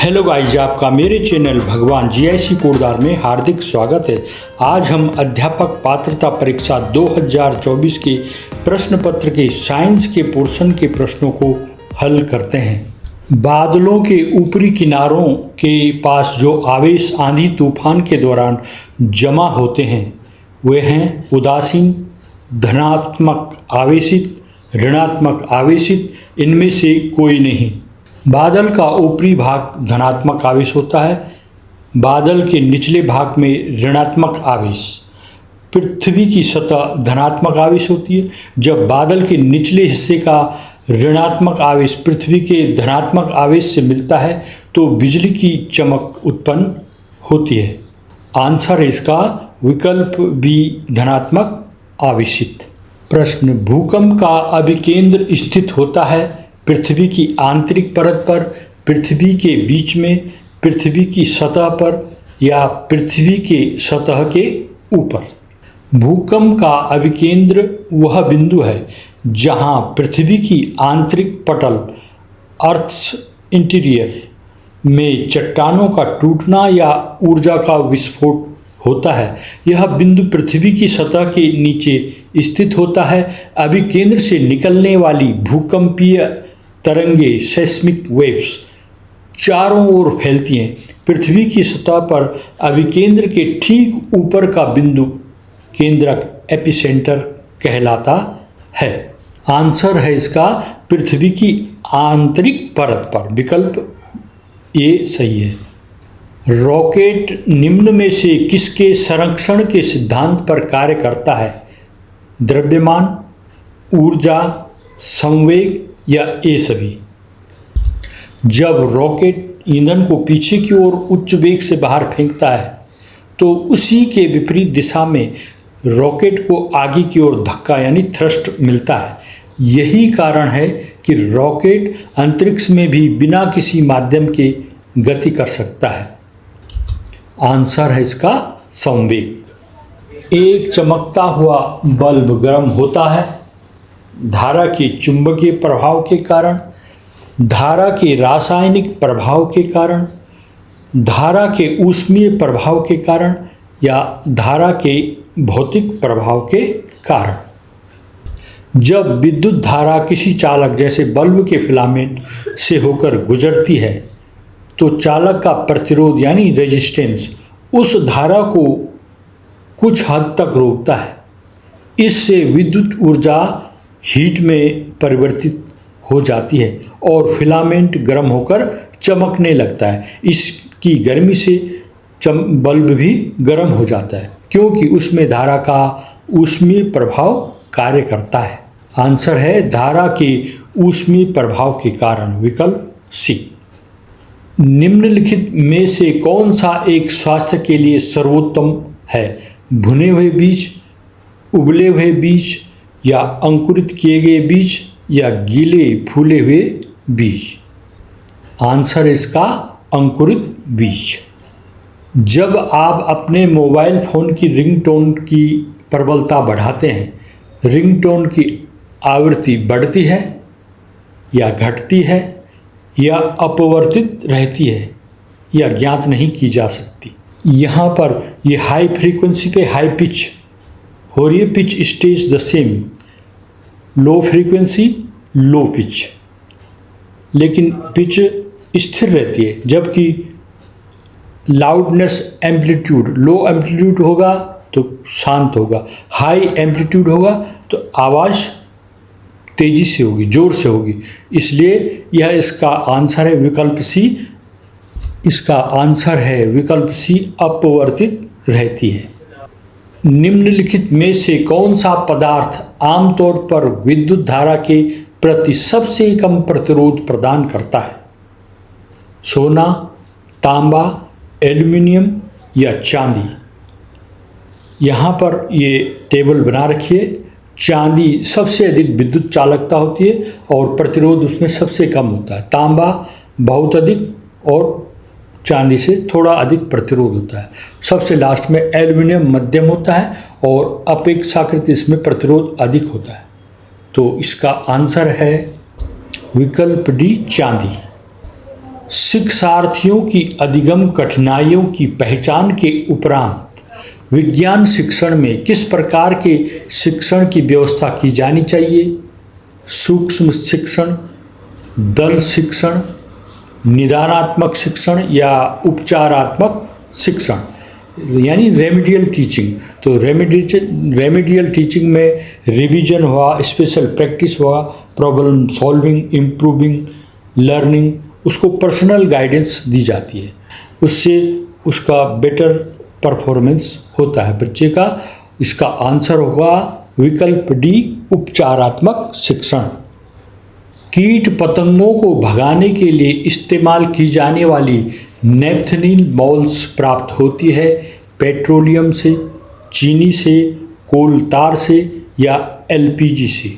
Hello guys, आपका मेरे channel भगवान जीआईसी कोटद्वार में हार्दिक स्वागत है। आज हम अध्यापक पात्रता परीक्षा 2024 के प्रश्न पत्र के साइंस के पोर्शन के प्रश्नों को हल करते हैं। बादलों के ऊपरी किनारों के पास जो आवेश आंधी तूफान के दौरान जमा होते हैं वे हैं उदासीन, धनात्मक आवेशित, ऋणात्मक आवेशित, इनमें से कोई नहीं। बादल का ऊपरी भाग धनात्मक आवेश होता है, बादल के निचले भाग में ऋणात्मक आवेश। पृथ्वी की सतह धनात्मक आवेश होती है। जब बादल के निचले हिस्से का ऋणात्मक आवेश पृथ्वी के धनात्मक आवेश से मिलता है तो बिजली की चमक उत्पन्न होती है। आंसर है इसका विकल्प बी, धनात्मक आवेशित। प्रश्न, भूकंप का अभिकेंद्र स्थित होता है पृथ्वी की आंतरिक परत पर, पृथ्वी के बीच में, पृथ्वी की सतह पर या पृथ्वी के सतह के ऊपर। भूकंप का अभिकेंद्र वह बिंदु है जहां पृथ्वी की आंतरिक पटल अर्थ्स इंटीरियर में चट्टानों का टूटना या ऊर्जा का विस्फोट होता है। यह बिंदु पृथ्वी की सतह के नीचे स्थित होता है। अभिकेंद्र से निकलने वाली भूकंपीय तरंगे सेस्मिक वेव्स चारों ओर फैलती हैं। पृथ्वी की सतह पर अभिकेंद्र के ठीक ऊपर का बिंदु केंद्रक एपिसेंटर कहलाता है। आंसर है इसका पृथ्वी की आंतरिक परत पर, विकल्प ए सही है। रॉकेट निम्न में से किसके संरक्षण के सिद्धांत पर कार्य करता है? द्रव्यमान, ऊर्जा, संवेग या ये सभी। जब रॉकेट ईंधन को पीछे की ओर उच्च वेग से बाहर फेंकता है तो उसी के विपरीत दिशा में रॉकेट को आगे की ओर धक्का यानी थ्रस्ट मिलता है। यही कारण है कि रॉकेट अंतरिक्ष में भी बिना किसी माध्यम के गति कर सकता है। आंसर है इसका संवेग। एक चमकता हुआ बल्ब गर्म होता है धारा के चुंबकीय प्रभाव के कारण, धारा के रासायनिक प्रभाव के कारण, धारा के ऊष्मीय प्रभाव के कारण या धारा के भौतिक प्रभाव के कारण। जब विद्युत धारा किसी चालक जैसे बल्ब के फिलामेंट से होकर गुजरती है तो चालक का प्रतिरोध यानी रेजिस्टेंस उस धारा को कुछ हद तक रोकता है। इससे विद्युत ऊर्जा हीट में परिवर्तित हो जाती है और फिलामेंट गर्म होकर चमकने लगता है। इसकी गर्मी से बल्ब भी गर्म हो जाता है क्योंकि उसमें धारा का ऊष्मीय प्रभाव कार्य करता है। आंसर है धारा के ऊष्मीय प्रभाव के कारण, विकल्प सी। निम्नलिखित में से कौन सा एक स्वास्थ्य के लिए सर्वोत्तम है? भुने हुए बीज, उबले हुए बीज या अंकुरित किए गए बीज या गीले फूले हुए बीज। आंसर इसका अंकुरित बीज। जब आप अपने मोबाइल फ़ोन की रिंगटोन की प्रबलता बढ़ाते हैं, रिंगटोन की आवृत्ति बढ़ती है या घटती है या अपवर्तित रहती है या ज्ञात नहीं की जा सकती। यहाँ पर ये हाई फ्रीक्वेंसी पे हाई पिच हो रही है, pitch stage the same, low frequency low pitch, लेकिन पिच स्थिर रहती है। जबकि लाउडनेस एम्पलीट्यूड, लो एम्पलीट्यूड होगा तो शांत होगा, हाई एम्पलीट्यूड होगा तो आवाज़ तेज़ी से होगी, ज़ोर से होगी। इसलिए यह इसका आंसर है विकल्प सी। इसका आंसर है विकल्प सी, अपवर्तित रहती है। निम्नलिखित में से कौन सा पदार्थ आमतौर पर विद्युत धारा के प्रति सबसे कम प्रतिरोध प्रदान करता है? सोना, तांबा, एल्युमिनियम या चांदी। यहाँ पर ये टेबल बना रखिए। चांदी सबसे अधिक विद्युत चालकता होती है और प्रतिरोध उसमें सबसे कम होता है। तांबा बहुत अधिक और चांदी से थोड़ा अधिक प्रतिरोध होता है। सबसे लास्ट में एल्युमिनियम मध्यम होता है और अपेक्षाकृत इसमें प्रतिरोध अधिक होता है। तो इसका आंसर है विकल्प डी, चांदी। शिक्षार्थियों की अधिगम कठिनाइयों की पहचान के उपरांत विज्ञान शिक्षण में किस प्रकार के शिक्षण की व्यवस्था की जानी चाहिए? सूक्ष्म शिक्षण, दल शिक्षण, निदानात्मक शिक्षण या उपचारात्मक शिक्षण, यानी रेमेडियल टीचिंग। तो रेमेडियल टीचिंग में रिवीजन हुआ, स्पेशल प्रैक्टिस हुआ, प्रॉब्लम सॉल्विंग, इम्प्रूविंग लर्निंग, उसको पर्सनल गाइडेंस दी जाती है, उससे उसका बेटर परफॉर्मेंस होता है बच्चे का। इसका आंसर होगा विकल्प डी, उपचारात्मक शिक्षण। कीट पतंगों को भगाने के लिए इस्तेमाल की जाने वाली नेपथलीन बॉल्स प्राप्त होती है पेट्रोलियम से, चीनी से, कोल तार से या एलपीजी से।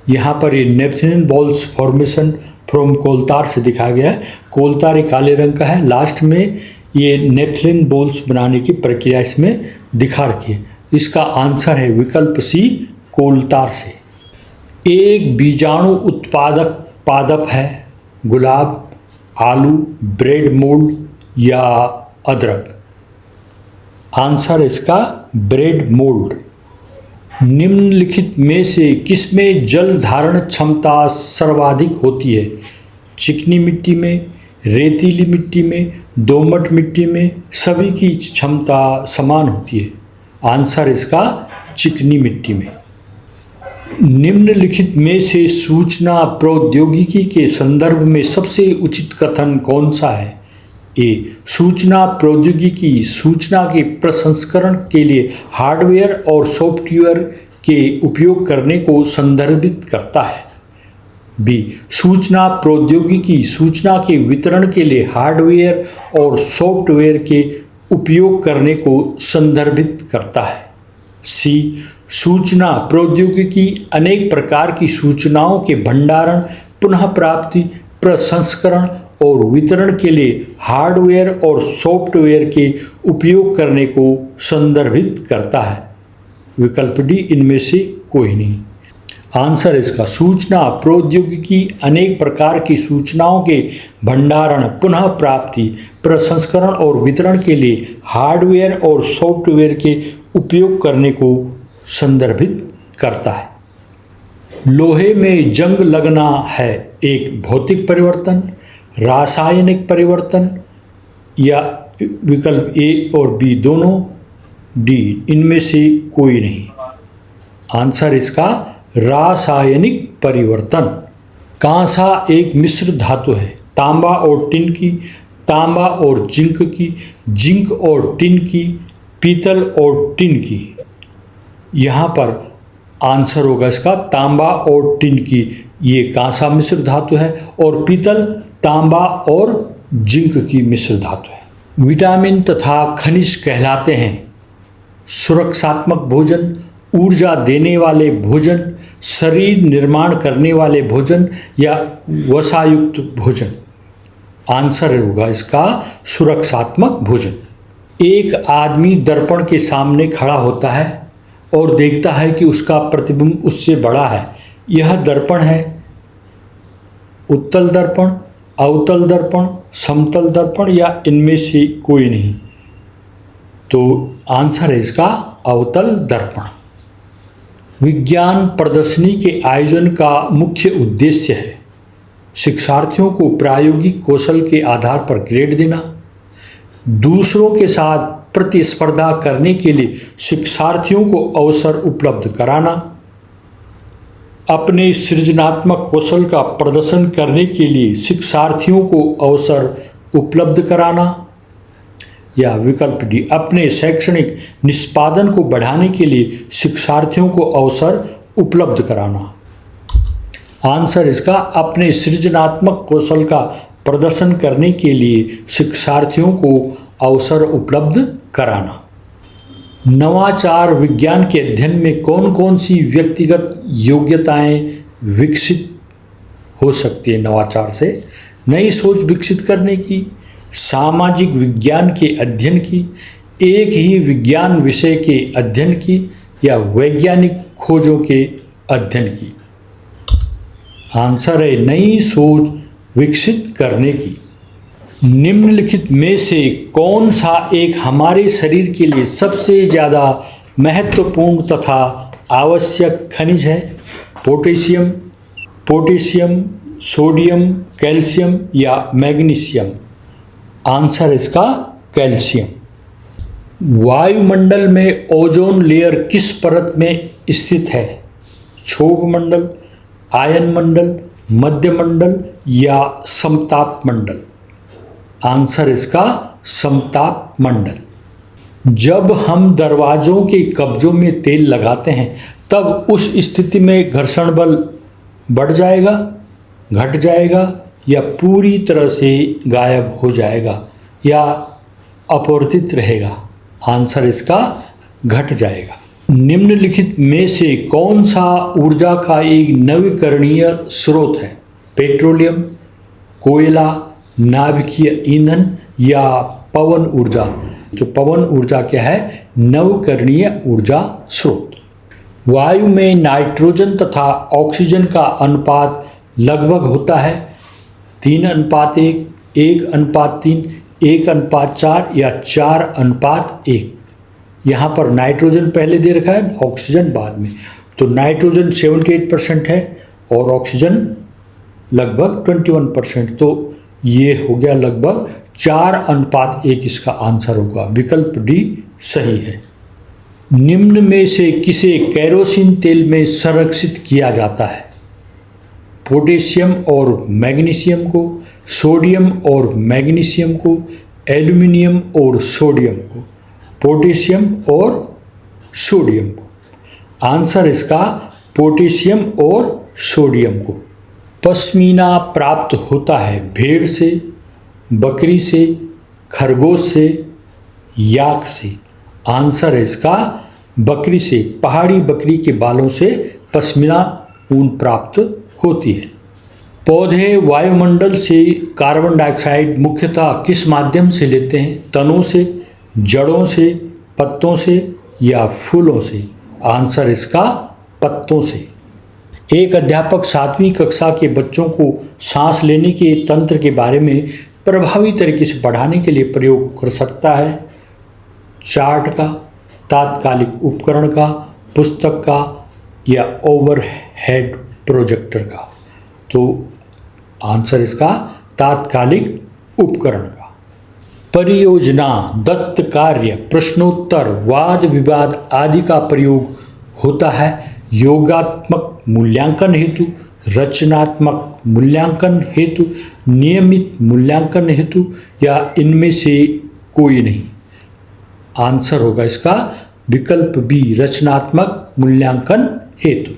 यहाँ पर ये नेपथलीन बॉल्स फॉर्मेशन फ्रॉम कोलतार से दिखाया गया है। कोलतार एक काले रंग का है, लास्ट में ये नेपथलीन बॉल्स बनाने की प्रक्रिया इसमें दिखा रखी है। इसका आंसर है विकल्प सी, कोलतार से। एक बीजाणु उत्पादक पादप है गुलाब, आलू, ब्रेड मोल्ड या अदरक। आंसर इसका रेड मोल्ड। निम्नलिखित में से किसमें जल धारण क्षमता सर्वाधिक होती है? चिकनी मिट्टी में, रेतीली मिट्टी में, दोमट मिट्टी में, सभी की क्षमता समान होती है। आंसर इसका चिकनी मिट्टी में। निम्नलिखित में से सूचना प्रौद्योगिकी के संदर्भ में सबसे उचित कथन कौन सा है? ए, सूचना प्रौद्योगिकी सूचना के प्रसंस्करण के लिए हार्डवेयर और सॉफ्टवेयर के उपयोग करने को संदर्भित करता है। बी, सूचना प्रौद्योगिकी सूचना के वितरण के लिए हार्डवेयर और सॉफ्टवेयर के उपयोग करने को संदर्भित करता है। सी, सूचना प्रौद्योगिकी अनेक प्रकार की सूचनाओं के भंडारण, पुनः प्राप्ति, प्रसंस्करण और वितरण के लिए हार्डवेयर और सॉफ्टवेयर के उपयोग करने को संदर्भित करता है। विकल्प डी, इनमें से कोई नहीं। आंसर इसका सूचना प्रौद्योगिकी अनेक प्रकार की सूचनाओं के भंडारण, पुनः प्राप्ति, प्रसंस्करण और वितरण के लिए हार्डवेयर और सॉफ्टवेयर के उपयोग करने को संदर्भित करता है। लोहे में जंग लगना है एक भौतिक परिवर्तन, रासायनिक परिवर्तन या विकल्प ए और बी दोनों, डी, इनमें से कोई नहीं। आंसर इसका रासायनिक परिवर्तन। कांसा एक मिश्र धातु है तांबा और टिन की, तांबा और जिंक की, जिंक और टिन की, पीतल और टिन की। यहाँ पर आंसर होगा इसका तांबा और टिन की। ये कांसा मिश्र धातु है और पीतल तांबा और जिंक की मिश्र धातु है। विटामिन तथा खनिज कहलाते हैं सुरक्षात्मक भोजन, ऊर्जा देने वाले भोजन, शरीर निर्माण करने वाले भोजन या वसायुक्त भोजन। आंसर होगा इसका सुरक्षात्मक भोजन। एक आदमी दर्पण के सामने खड़ा होता है और देखता है कि उसका प्रतिबिंब उससे बड़ा है। यह दर्पण है उत्तल दर्पण, अवतल दर्पण, समतल दर्पण या इनमें से कोई नहीं। तो आंसर है इसका अवतल दर्पण। विज्ञान प्रदर्शनी के आयोजन का मुख्य उद्देश्य है शिक्षार्थियों को प्रायोगिक कौशल के आधार पर ग्रेड देना, दूसरों के साथ प्रतिस्पर्धा करने के लिए शिक्षार्थियों को अवसर उपलब्ध कराना, अपने सृजनात्मक कौशल का प्रदर्शन करने के लिए शिक्षार्थियों को अवसर उपलब्ध कराना, या विकल्प डी, अपने शैक्षणिक निष्पादन को बढ़ाने के लिए शिक्षार्थियों को अवसर उपलब्ध कराना। आंसर इसका अपने सृजनात्मक कौशल का प्रदर्शन करने के लिए शिक्षार्थियों को अवसर उपलब्ध कराना। नवाचार विज्ञान के अध्ययन में कौन कौन सी व्यक्तिगत योग्यताएं विकसित हो सकती है? नवाचार से नई सोच विकसित करने की, सामाजिक विज्ञान के अध्ययन की, एक ही विज्ञान विषय के अध्ययन की या वैज्ञानिक खोजों के अध्ययन की। आंसर है नई सोच विकसित करने की। निम्नलिखित में से कौन सा एक हमारे शरीर के लिए सबसे ज़्यादा महत्वपूर्ण तथा आवश्यक खनिज है? पोटेशियम, सोडियम, कैल्शियम या मैग्नीशियम? आंसर इसका कैल्शियम। वायुमंडल में ओजोन लेयर किस परत में स्थित है? क्षोभ मंडल, आयन मंडल, मध्य मंडल या समताप मंडल? आंसर इसका समताप मंडल। जब हम दरवाजों के कब्जों में तेल लगाते हैं तब उस स्थिति में घर्षण बल बढ़ जाएगा, घट जाएगा या पूरी तरह से गायब हो जाएगा या अपरिवर्तित रहेगा? आंसर इसका घट जाएगा। निम्नलिखित में से कौन सा ऊर्जा का एक नवीकरणीय स्रोत है? पेट्रोलियम, कोयला, नाभिकीय ईंधन या पवन ऊर्जा? तो पवन ऊर्जा क्या है? नवीकरणीय ऊर्जा स्रोत। वायु में नाइट्रोजन तथा ऑक्सीजन का अनुपात लगभग होता है 3:1, 1:3, 1:4 या 4:1। यहाँ पर नाइट्रोजन पहले दे रखा है, ऑक्सीजन बाद में। तो नाइट्रोजन 78% है और ऑक्सीजन लगभग 21%। तो ये हो गया लगभग 4:1 इसका आंसर होगा। विकल्प डी सही है। निम्न में से किसे केरोसिन तेल में संरक्षित किया जाता है? पोटेशियम और मैग्नीशियम को, सोडियम और मैग्नीशियम को, एल्यूमिनियम और सोडियम को? पोटेशियम और सोडियम को। आंसर इसका पोटेशियम और सोडियम को। पश्मीना प्राप्त होता है भेड़ से, बकरी से, खरगोश से, याक से? आंसर है इसका बकरी से। पहाड़ी बकरी के बालों से पश्मीना ऊन प्राप्त होती है। पौधे वायुमंडल से कार्बन डाइऑक्साइड मुख्यतः किस माध्यम से लेते हैं? तनों से, जड़ों से, पत्तों से या फूलों से? आंसर इसका पत्तों से। एक अध्यापक 7वीं कक्षा के बच्चों को सांस लेने के तंत्र के बारे में प्रभावी तरीके से पढ़ाने के लिए प्रयोग कर सकता है चार्ट का, तात्कालिक उपकरण का, पुस्तक का या ओवरहेड प्रोजेक्टर का? तो आंसर इसका तात्कालिक उपकरण का। परियोजना, दत्त कार्य, प्रश्नोत्तर, वाद विवाद आदि का प्रयोग होता है योगात्मक मूल्यांकन हेतु, रचनात्मक मूल्यांकन हेतु, नियमित मूल्यांकन हेतु या इनमें से कोई नहीं? आंसर होगा इसका विकल्प बी, रचनात्मक मूल्यांकन हेतु।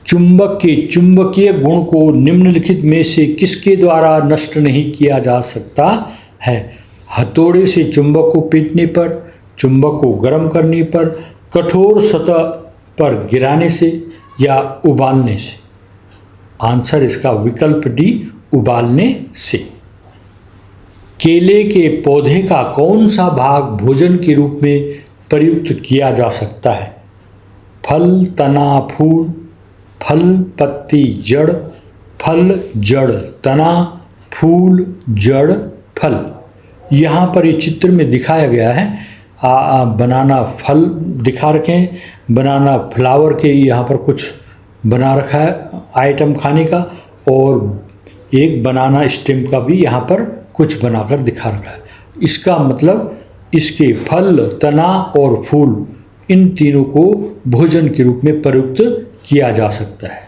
चुंबक के चुंबकीय गुण को निम्नलिखित में से किसके द्वारा नष्ट नहीं किया जा सकता है? हथौड़े से चुंबक को पीटने पर, चुंबक को गर्म करने पर, कठोर सतह पर गिराने से या उबालने से? आंसर इसका विकल्प डी, उबालने से। केले के पौधे का कौन सा भाग भोजन के रूप में प्रयुक्त किया जा सकता है? फल, तना, फूल, फल, पत्ती, जड़, फल, जड़, तना, फूल, जड़, फल? यहाँ पर ये चित्र में दिखाया गया है बनाना फल दिखा रखे हैं, बनाना फ्लावर के यहाँ पर कुछ बना रखा है आइटम खाने का, और एक बनाना स्टेम का भी यहाँ पर कुछ बनाकर दिखा रखा है। इसका मतलब इसके फल, तना और फूल इन तीनों को भोजन के रूप में प्रयुक्त किया जा सकता है।